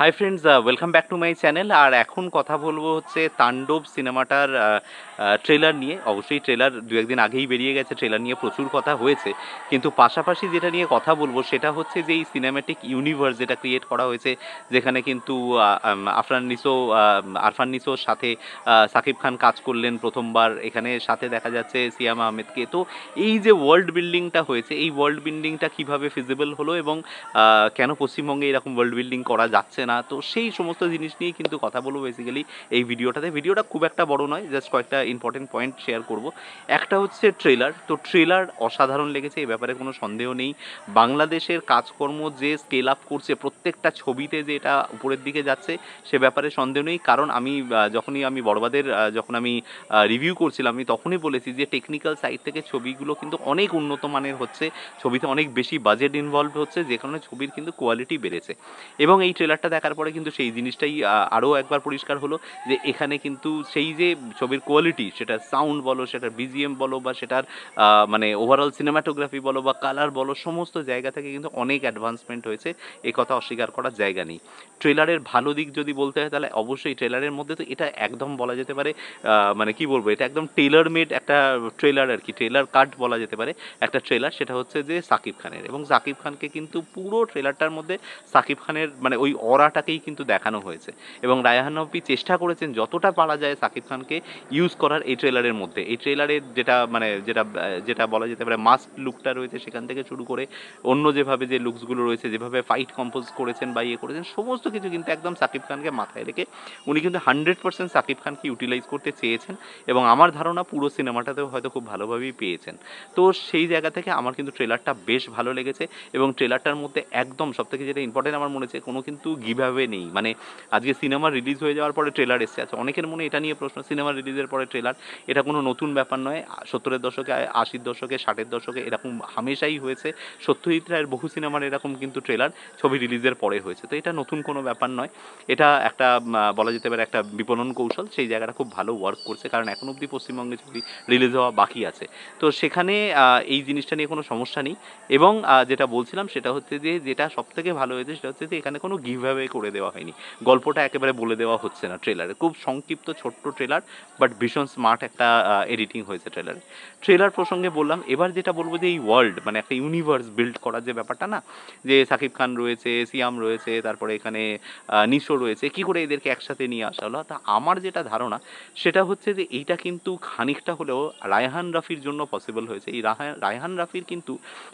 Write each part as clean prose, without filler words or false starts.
High friends, welcome back to my channel. আর এখন কথা বলবো হচ্ছে তাণ্ডব সিনেমাটার ট্রেলার নিয়ে। অবশ্যই ট্রেলার দু একদিন আগেই বেরিয়ে গেছে, ট্রেলার নিয়ে প্রচুর কথা হয়েছে। কিন্তু পাশাপাশি যেটা নিয়ে কথা বলবো সেটা হচ্ছে যে এই সিনেম্যাটিক ইউনিভার্স যেটা ক্রিয়েট করা হয়েছে, যেখানে কিন্তু আরফান নিসোর সাথে সাকিব খান কাজ করলেন প্রথমবার। এখানে সাথে দেখা যাচ্ছে সিয়াম আহমেদকে। তো এই যে ওয়ার্ল্ড বিল্ডিংটা হয়েছে, এই ওয়ার্ল্ড বিল্ডিংটা কিভাবে ফিজিবল হলো এবং কেন পশ্চিমবঙ্গে এরকম ওয়ার্ল্ড বিল্ডিং করা যাচ্ছে না, তো সেই সমস্ত জিনিস নিয়েই কিন্তু কথা বলবো বেসিক্যালি এই ভিডিওটাতে। ভিডিওটা খুব একটা বড় নয়, জাস্ট কয়েকটা ইম্পর্টেন্ট পয়েন্ট শেয়ার করব। একটা হচ্ছে ট্রেলার। তো ট্রেলার অসাধারণ লেগেছে, এই ব্যাপারে কোনো সন্দেহ নেই। বাংলাদেশের কাজকর্ম যে স্কেল আপ করছে প্রত্যেকটা ছবিতে, যে এটা উপরের দিকে যাচ্ছে সে ব্যাপারে সন্দেহ নেই। কারণ আমি যখনই আমি বড়বাদের যখন আমি রিভিউ করছিলাম, আমি তখনই বলেছি যে টেকনিক্যাল সাইড থেকে ছবিগুলো কিন্তু অনেক উন্নত মানের হচ্ছে, ছবিতে অনেক বেশি বাজেট ইনভলভ হচ্ছে, যে কারণে ছবির কিন্তু কোয়ালিটি বেড়েছে। এবং এই ট্রেলারটা দেখার পরে কিন্তু সেই জিনিসটাই আরও একবার পরিষ্কার হলো যে এখানে কিন্তু সেই যে ছবির কোয়ালিটি, সেটা সাউন্ড বলো, সেটার বিজিএম বলো, বা সেটার মানে ওভারঅল সিনেমাটোগ্রাফি বলো বা কালার বলো, সমস্ত জায়গা থেকে কিন্তু অনেক অ্যাডভান্সমেন্ট হয়েছে। এই কথা অস্বীকার করার জায়গা নেই। ট্রেলারের ভালো দিক যদি বলতে হয় তাহলে অবশ্যই ট্রেলারের মধ্যে তো এটা একদম বলা যেতে পারে, মানে কি বলবো, এটা একদম টেলার মেড একটা ট্রেলার আর কি, ট্রেলার কাট বলা যেতে পারে একটা ট্রেলার। সেটা হচ্ছে যে সাকিব খানের, এবং সাকিব খানকে কিন্তু পুরো ট্রেলারটার মধ্যে সাকিব খানের মানে ওই অরাটাকেই কিন্তু দেখানো হয়েছে। এবং রায়হান রাফি চেষ্টা করেছেন যতটা পারা যায় সাকিব খানকে ইউজ করার এই ট্রেলারের মধ্যে। এই ট্রেলারের যেটা মানে যেটা বলা যেতে পারে মাস্ক লুকটা রয়েছে, সেখান থেকে শুরু করে অন্য যেভাবে যে লুকসগুলো রয়েছে, যেভাবে ফাইট কম্পোজ করেছেন বা ইয়ে করেছেন, সমস্ত কিছু কিন্তু একদম সাকিব খানকে মাথায় রেখে উনি কিন্তু 100% সাকিব খানকে ইউটিলাইজ করতে চেয়েছেন। এবং আমার ধারণা পুরো সিনেমাটাতেও হয়তো খুব ভালোভাবেই পেয়েছেন। তো সেই জায়গা থেকে আমার কিন্তু ট্রেলারটা বেশ ভালো লেগেছে। এবং ট্রেলারটার মধ্যে একদম সবথেকে যেটা ইম্পর্টেন্ট আমার মনে হচ্ছে, কোনো কিন্তু গিভ অ্যাওয়ে নেই। মানে আজকে সিনেমা রিলিজ হয়ে যাওয়ার পরে ট্রেলার এসছে, আচ্ছা অনেকের মনে এটা নিয়ে প্রশ্ন, সিনেমা রিলিজের পরে ট্রেলার, এটা কোনো নতুন ব্যাপার নয়। 70-এর দশকে, 80-র দশকে, 60-এর দশকে এরকম হামেশাই হয়েছে। সত্যজিৎ রায়ের বহু সিনেমার এরকম কিন্তু ট্রেলার ছবি রিলিজের পরে হয়েছে। তো এটা নতুন কোনো ব্যাপার নয়। এটা একটা বলা যেতে পারে একটা বিপণন কৌশল, সেই জায়গাটা খুব ভালো ওয়ার্ক করছে, কারণ এখন অবধি পশ্চিমবঙ্গে ছবি রিলিজ হওয়া বাকি আছে। তো সেখানে এই জিনিসটা নিয়ে কোনো সমস্যা নেই। এবং যেটা বলছিলাম সেটা হচ্ছে যে যেটা সবথেকে ভালো হয়েছে সেটা হচ্ছে যে এখানে কোনো গিভ অ্যাওয়ে করে দেওয়া হয়নি। গল্পটা একেবারে বলে দেওয়া হচ্ছে না ট্রেলারে। খুব সংক্ষিপ্ত ছোট্ট ট্রেলার, বাট ভীষণ স্মার্ট একটা এডিটিং হয়েছে ট্রেলারে। ট্রেলার প্রসঙ্গে বললাম, এবার যেটা বলবো যে এই ওয়ার্ল্ড মানে একটা ইউনিভার্স বিল্ড করার যে ব্যাপারটা না, যে সাকিব খান রয়েছে, সিয়াম রয়েছে, তারপরে এখানে নিশো রয়েছে, কী করে এদেরকে একসাথে নিয়ে আসা হলো, তা আমার যেটা ধারণা সেটা হচ্ছে যে এইটা কিন্তু খানিকটা হলেও রায়হান রাফির জন্য পসিবল হয়েছে। এই রায়হান রাফির কিন্তু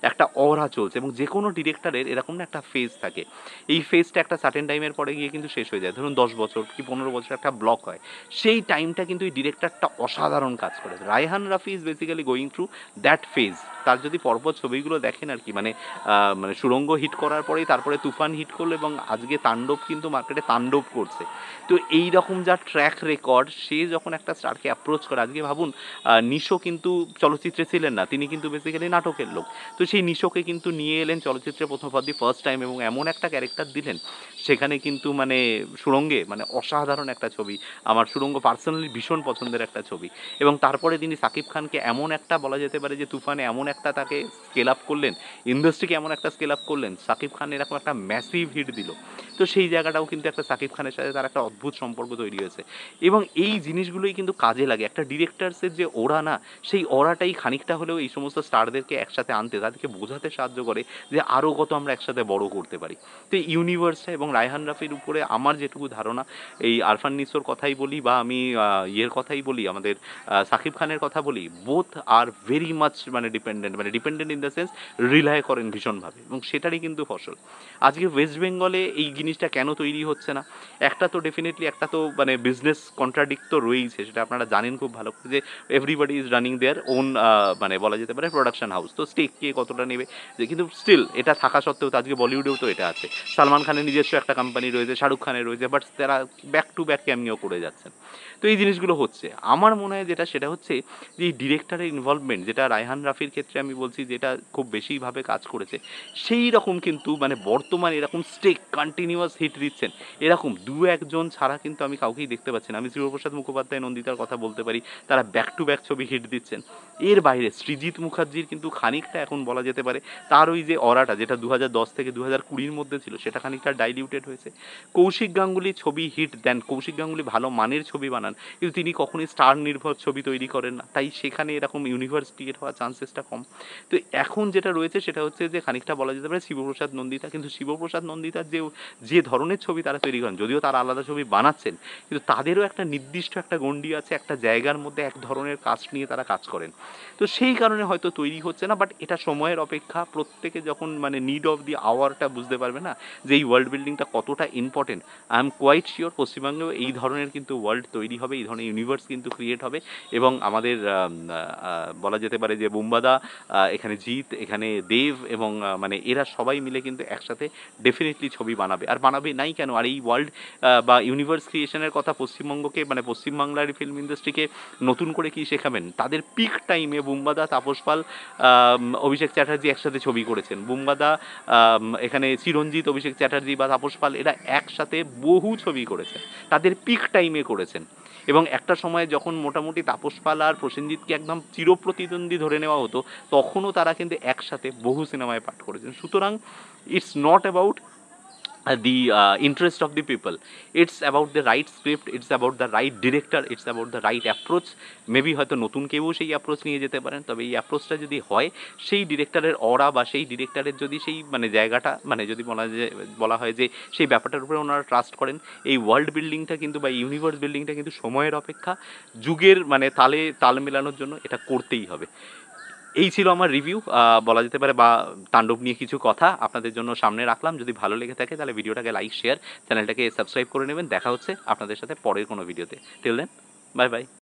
একটা অরা চলছে, এবং যে কোনো ডিরেক্টরের এরকম না একটা ফেজ থাকে। এই ফেজটা একটা সার্টেন টাইমের পরে গিয়ে কিন্তু শেষ হয়ে যায়। ধরুন 10 বছর কি 15 বছর একটা ব্লক হয়, সেই টাইমটা কিন্তু এই ডিরেক্টরটা অসাধারণ কাজ করে। Raihan Rafi is basically going through that phase. তার যদি পরপর ছবিগুলো দেখেন আর কি, মানে সুড়ঙ্গ হিট করার পরেই তারপরে তুফান হিট করলো, এবং আজকে তাণ্ডব কিন্তু মার্কেটে তাণ্ডব করছে। তো এই রকম যা ট্র্যাক রেকর্ড, সে যখন একটা স্টারকে অ্যাপ্রোচ করে, আজকে ভাবুন নিশো কিন্তু চলচ্চিত্রে ছিলেন না, তিনি কিন্তু বেসিক্যালি নাটকের লোক। তো সেই নিশোকে কিন্তু নিয়ে এলেন চলচ্চিত্রে প্রথম ফর দি ফার্স্ট টাইম, এবং এমন একটা ক্যারেক্টার দিলেন সেখানে কিন্তু মানে সুড়ঙ্গে মানে অসাধারণ একটা ছবি। আমার সুড়ঙ্গ পার্সোনালি ভীষণ পছন্দের একটা ছবি। এবং তারপরে তিনি সাকিব খানকে এমন একটা বলা যেতে পারে যে তুফানে এমন একটা তাকে স্কেল আপ করলেন, ইন্ডাস্ট্রিকে এমন একটা স্কেল আপ করলেন, সাকিব খান এরকম একটা ম্যাসিভ হিট দিল। তো সেই জায়গাটাও কিন্তু একটা সাকিব খানের সাথে তার একটা অদ্ভুত সম্পর্ক তৈরি হয়েছে। এবং এই জিনিসগুলোই কিন্তু কাজে লাগে একটা ডিরেক্টরসের যে ওরা না, সেই অরাটাই খানিকটা হলেও এই সমস্ত স্টারদেরকে একসাথে আনতে, তাদেরকে বোঝাতে সাহায্য করে যে আরও কত আমরা একসাথে বড় করতে পারি। তো এই ইউনিভার্সটা এবং রায়হান রাফির উপরে আমার যেটুকু ধারণা, এই আরফান নিসোর কথাই বলি বা আমি ইয়ের কথাই বলি, আমাদের সাকিব খানের কথা বলি, বোথ আর ভেরি মাচ মানে dependent in the sense rely করেন ভীষণভাবে, এবং সেটারই কিন্তু ফসল। আজকে ওয়েস্ট বেঙ্গলে এই জিনিসটা কেন তৈরি হচ্ছে না, একটা তো ডেফিনেটলি একটা তো মানে বিজনেস কন্ট্রাডিক্ট তো রয়েইছে, সেটা আপনারা জানেন খুব ভালো করে, যে everybody is running their own মানে বলা যেতে পারে প্রোডাকশন হাউস। তো স্টেক কে কতটা নেবে, যে কিন্তু স্টিল এটা থাকা সত্ত্বেও তো আজকে বলিউডেও তো এটা আছে। সালমান খানের নিজস্ব একটা কোম্পানি রয়েছে, শাহরুখ খানের রয়েছে, বাট তারা ব্যাক টু ব্যাক ক্যামিও করে যাচ্ছেন। তো এই জিনিসগুলো হচ্ছে, আমার মনে হয় যেটা সেটা হচ্ছে যে এই ডিরেক্টরের ইনভলভমেন্ট, যেটা রায়হান রাফির ক্ষেত্রে আমি বলছি যেটা খুব বেশিভাবে কাজ করেছে, সেই রকম কিন্তু মানে বর্তমানে এরকম স্টেক কন্টিনিউয়াস হিট দিচ্ছেন এরকম দু একজন ছাড়া কিন্তু আমি কাউকেই দেখতে পাচ্ছি না। আমি শিবপ্রসাদ মুখোপাধ্যায়, নন্দিতার কথা বলতে পারি, তারা ব্যাক টু ব্যাক ছবি হিট দিচ্ছেন। এর বাইরে সৃজিত মুখার্জির কিন্তু খানিকটা এখন বলা যেতে পারে তার ওই যে অরাটা, যেটা 2010 থেকে 2020-র মধ্যে ছিল, সেটা খানিকটা ডাইলিউটেড ডিস্ট্রিবিউটেড হয়েছে। কৌশিক গাঙ্গুলি ছবি হিট দেন, কৌশিক গাঙ্গুলি ভালো মানের ছবি বানান, কিন্তু তিনি কখনোই স্টার নির্ভর ছবি তৈরি করেন না, তাই সেখানে এরকম ইউনিভার্স ক্রিয়েট হওয়ার চান্সেসটা কম। তো এখন যেটা রয়েছে সেটা হচ্ছে যে খানিকটা বলা যেতে পারে শিবপ্রসাদ নন্দিতা, কিন্তু শিবপ্রসাদ নন্দিতার যে ধরনের ছবি তারা তৈরি করেন, যদিও তারা আলাদা ছবি বানাচ্ছেন, কিন্তু তাদেরও একটা নির্দিষ্ট একটা গণ্ডি আছে, একটা জায়গার মধ্যে এক ধরনের কাজ নিয়ে তারা কাজ করেন। তো সেই কারণে হয়তো তৈরি হচ্ছে না, বাট এটা সময়ের অপেক্ষা। প্রত্যেকে যখন মানে নিড অফ দি আওয়ারটা বুঝতে পারবে না যে এই ওয়ার্ল্ড বিল্ডিংটা কতটা important, I am quite sure পশ্চিমবঙ্গেও এই ধরনের কিন্তু ওয়ার্ল্ড তৈরি হবে, এই ধরনের ইউনিভার্স কিন্তু ক্রিয়েট হবে। এবং আমাদের বলা যেতে পারে যে বুম্বাদা, এখানে জিৎ, এখানে দেব এবং মানে এরা সবাই মিলে কিন্তু একসাথে ডেফিনেটলি ছবি বানাবে, আর বানাবে নাই কেন। আর এই ওয়ার্ল্ড বা ইউনিভার্স ক্রিয়েশনের কথা পশ্চিমবঙ্গকে মানে পশ্চিমবাংলার ফিল্ম ইন্ডাস্ট্রিকে নতুন করে কি শেখাবেন? তাদের পিক টাইমে বুম্বাদা, তাপস পাল, অভিষেক চ্যাটার্জি একসাথে ছবি করেছেন। বুম্বাদা, এখানে চিরঞ্জিত, অভিষেক চ্যাটার্জি বা তাপস পাল এরা একসাথে বহু ছবি করেছেন, তাদের পিক টাইমে করেছেন। এবং একটা সময়ে যখন মোটামুটি তাপস পাল আর প্রসেনজিৎকে একদম চিরপ্রতিদ্বন্দ্বী ধরে নেওয়া হতো, তখনও তারা কিন্তু একসাথে বহু সিনেমায় পাঠ করেছেন। সুতরাং it's not about the interest of the people, it's about the right script, it's about the right director, it's about the right approach. Maybe হয়তো নতুন কেউ সেই অ্যাপ্রোচ নিয়ে যেতে পারেন, তবে এই অ্যাপ্রোচটা যদি হয় সেই ডিরেক্টরের অরা বা সেই ডিরেক্টরের যদি সেই মানে জায়গাটা মানে যদি বলা হয় যে সেই ব্যাপারটার উপরে ওনারা ট্রাস্ট করেন, এই ওয়ার্ল্ড বিল্ডিংটা কিন্তু বা ইউনিভার্স বিল্ডিংটা কিন্তু সময়ের অপেক্ষা, যুগের মানে তাল মেলানোর জন্য এটা করতেই হবে। এই ছিল আমার রিভিউ, বলা যেতে পারে, বা তাণ্ডব নিয়ে কিছু কথা আপনাদের জন্য সামনে রাখলাম। যদি ভালো লেগে থাকে তাহলে ভিডিওটাকে লাইক, শেয়ার, চ্যানেলটাকে সাবস্ক্রাইব করে নেবেন। দেখা হচ্ছে আপনাদের সাথে পরের কোনো ভিডিওতে। Till then, bye by.